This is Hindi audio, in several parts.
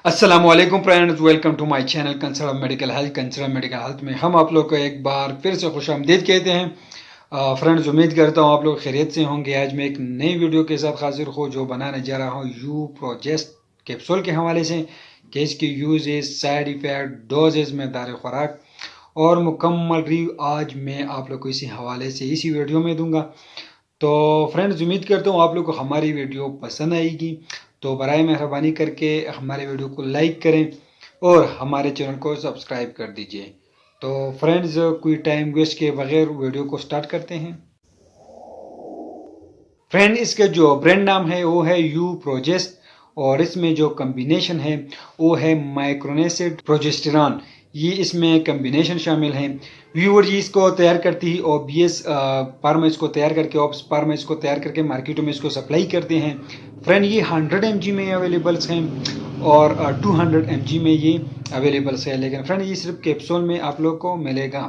अस्सलाम वालेकुम friends, welcome to my channel concern medical health. Concern medical health में हम आप लोग को एक बार फिर से खुशामदीद कहते हैं। फ्रेंड्स, उम्मीद करता हूँ आप लोग खैरियत से होंगे। आज मैं एक नई वीडियो के साथ हाजिर हूँ जो बनाने जा रहा हूँ यू प्रोजेस्ट कैप्सूल के हवाले से कि इसकी यूजेज, साइड इफ़ेक्ट, डोजेज, मकदार खुराक और मुकम्मल रिव्यू आज मैं आप लोग को इसी हवाले से इसी वीडियो में दूंगा। तो फ्रेंड्स, उम्मीद करता हूँ आप लोग को हमारी वीडियो पसंद आएगी। तो बराए मेहरबानी करके हमारे वीडियो को लाइक करें और हमारे चैनल को सब्सक्राइब कर दीजिए। तो फ्रेंड्स, कोई टाइम वेस्ट के बगैर वीडियो को स्टार्ट करते हैं। फ्रेंड, इसका जो ब्रांड नाम है वो है यू प्रोजेस्ट और इसमें जो कम्बिनेशन है वो है माइक्रोनेसिड प्रोजेस्टेरॉन। ये इसमें कम्बिनेशन शामिल है। व्यूअर जी इसको तैयार करती है और बीएस फार्मा इसको तैयार करके ऑप्स फार्मा इसको तैयार करके मार्केटों में इसको सप्लाई करते हैं। फ्रेंड, ये 100 mg में अवेलेबल्स हैं और 200 mg में ये अवेलेबल्स है। लेकिन फ्रेंड, ये सिर्फ कैप्सूल में आप लोग को मिलेगा।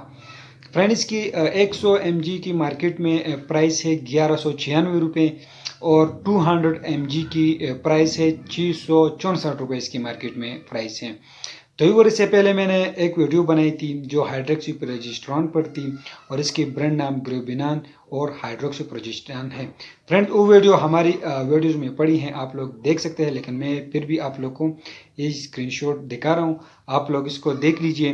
फ्रेंड, इसकी 100 mg की मार्केट में प्राइस है 1196 रुपये और 200 mg की प्राइस है 664 रुपये इसकी मार्केट में प्राइस है। तो और इससे पहले मैंने एक वीडियो बनाई थी जो हाइड्रोक्सीप्रोजेस्टेरॉन पर थी और इसकी ब्रांड नाम ग्रेबिनान और हाइड्रोक्सीप्रोजेस्टेरॉन है। फ्रेंड, वो वीडियो हमारी वीडियोज़ में पड़ी हैं, आप लोग देख सकते हैं। लेकिन मैं फिर भी आप लोग को ये स्क्रीनशॉट दिखा रहा हूँ, आप लोग इसको देख लीजिए।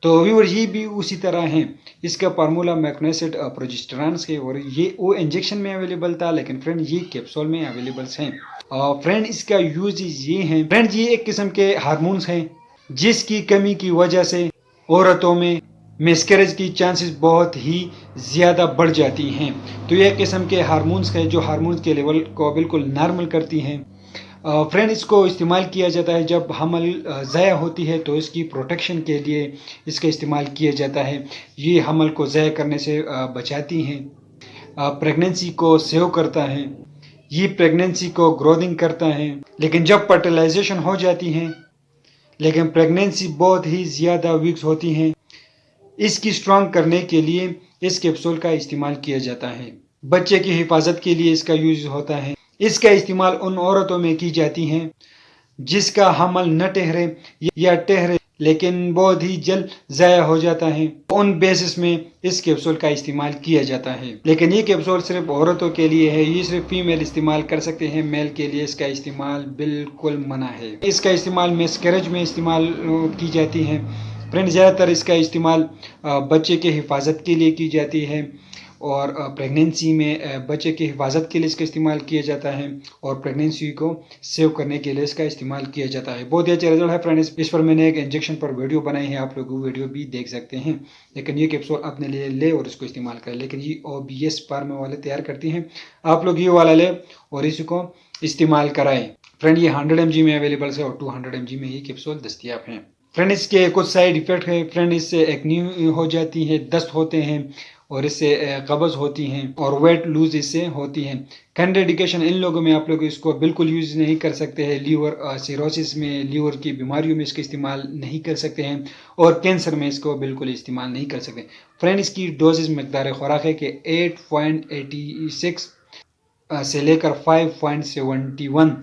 तो व्यूअर, ये भी उसी तरह है। इसका फार्मूला मैक्नेसिड प्रोजेस्टेरॉन है और ये वो इंजेक्शन में अवेलेबल था, लेकिन फ्रेंड ये कैप्सूल में अवेलेबल्स हैं। फ्रेंड, इसका यूज ये है। फ्रेंड, ये एक किस्म के हार्मोन्स हैं जिसकी कमी की वजह से औरतों में मिसकैरेज की चांसेस बहुत ही ज़्यादा बढ़ जाती हैं। तो यह किस्म के हार्मोन्स है जो हार्मोन्स के लेवल को बिल्कुल नॉर्मल करती हैं। फ्रेंड, इसको इस्तेमाल किया जाता है जब हमल ज़ाया होती है तो इसकी प्रोटेक्शन के लिए इसका इस्तेमाल किया जाता है। ये हमल को ज़ाया करने से बचाती हैं, प्रेगनेंसी को सेव करता है, ये प्रेगनेंसी को ग्रोथिंग करता है। लेकिन जब फर्टिलाइजेशन हो जाती है लेकिन प्रेगनेंसी बहुत ही ज़्यादा वीक्स होती हैं, इसकी स्ट्रॉन्ग करने के लिए इस कैप्सूल का इस्तेमाल किया जाता है। बच्चे की हिफाजत के लिए इसका यूज होता है। इसका इस्तेमाल उन औरतों में की जाती हैं जिसका हमल न ठहरे या ठहरे लेकिन बहुत ही जल्द ज़ाया हो जाता है। उन बेसिस में इस कैप्सूल का इस्तेमाल किया जाता है। लेकिन ये कैप्सूल सिर्फ औरतों के लिए है, ये सिर्फ फीमेल इस्तेमाल कर सकते हैं, मेल के लिए इसका इस्तेमाल बिल्कुल मना है। इसका इस्तेमाल मिसकैरेज में इस्तेमाल की जाती है। फ्रेंड, ज़्यादातर इसका इस्तेमाल बच्चे के हिफाजत के लिए की जाती है और प्रेगनेंसी में बच्चे की हिफाजत के लिए इसका इस्तेमाल किया जाता है और प्रेगनेंसी को सेव करने के लिए इसका इस्तेमाल किया जाता है। बहुत ही अच्छा रिजल्ट है फ्रेंड्स। इस पर मैंने एक इंजेक्शन पर वीडियो बनाई है, आप लोग वो वीडियो भी देख सकते हैं। लेकिन ये कैप्सूल अपने लिए ले और इसको इस्तेमाल करें। लेकिन ये OBS फार्मा वाले तैयार करती हैं, आप लोग ये वाला ले और इसको इस्तेमाल कराएं। फ्रेंड, ये 100 mg में अवेलेबल है और 200 mg में ये कैप्सूल दस्तियाब हैं। फ्रेंड, इसके कुछ साइड इफेक्ट है। फ्रेंड, इससे एक्नी हो जाती है, दस्त होते हैं और इससे कब्ज़ होती हैं और वेट लूज इससे होती है। कंट्राइंडिकेशन इन लोगों में आप लोग इसको बिल्कुल यूज़ नहीं कर सकते हैं। लीवर सिरोसिस में, लीवर की बीमारियों में इसका इस्तेमाल नहीं कर सकते हैं और कैंसर में इसको बिल्कुल इस्तेमाल नहीं कर सकते। फ्रेंड, इसकी डोजेज मकदार खुराक है कि 8.86 से लेकर 5.71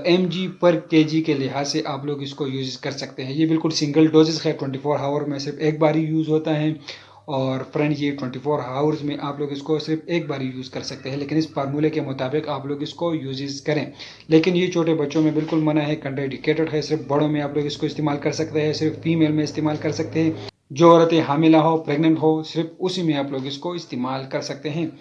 mg पर kg के लिहाज से आप लोग इसको यूज़ कर सकते हैं। ये बिल्कुल सिंगल डोजेस है, 24 आवर में सिर्फ एक बार ही यूज़ होता है। और फ्रेंड, ये 24 आवर्स में आप लोग इसको सिर्फ एक बार यूज़ कर सकते हैं। लेकिन इस फार्मूले के मुताबिक आप लोग इसको यूज़ करें। लेकिन ये छोटे बच्चों में बिल्कुल मना है, कंट्राइंडिकेटेड है। सिर्फ बड़ों में आप लोग इसको इस्तेमाल कर सकते हैं, सिर्फ फीमेल में इस्तेमाल कर सकते हैं। जो औरतें हामिला हो, प्रेग्नेंट हो, सिर्फ उसी में आप लोग इसको इस्तेमाल कर सकते हैं।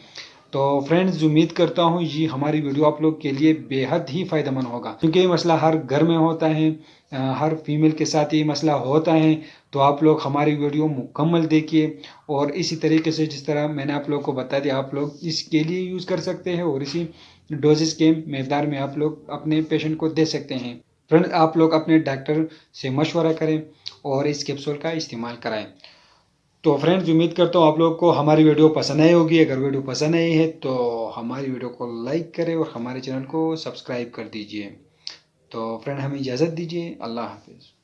तो फ्रेंड्स, उम्मीद करता हूँ ये हमारी वीडियो आप लोग के लिए बेहद ही फ़ायदेमंद होगा, क्योंकि ये मसला हर घर में होता है, हर फीमेल के साथ ये मसला होता है। तो आप लोग हमारी वीडियो मुकम्मल देखिए और इसी तरीके से जिस तरह मैंने आप लोग को बता दिया आप लोग इसके लिए यूज़ कर सकते हैं और इसी डोजेस के मकदार में आप लोग अपने पेशेंट को दे सकते हैं। फ्रेंड, आप लोग अपने डॉक्टर से मशवरा करें और इस कैप्सूल का इस्तेमाल कराएं। तो फ्रेंड्स, उम्मीद करता हूँ आप लोग को हमारी वीडियो पसंद आई होगी। अगर वीडियो पसंद आई है तो हमारी वीडियो को लाइक करें और हमारे चैनल को सब्सक्राइब कर दीजिए। तो फ्रेंड, हमें इजाज़त दीजिए। अल्लाह हाफिज़।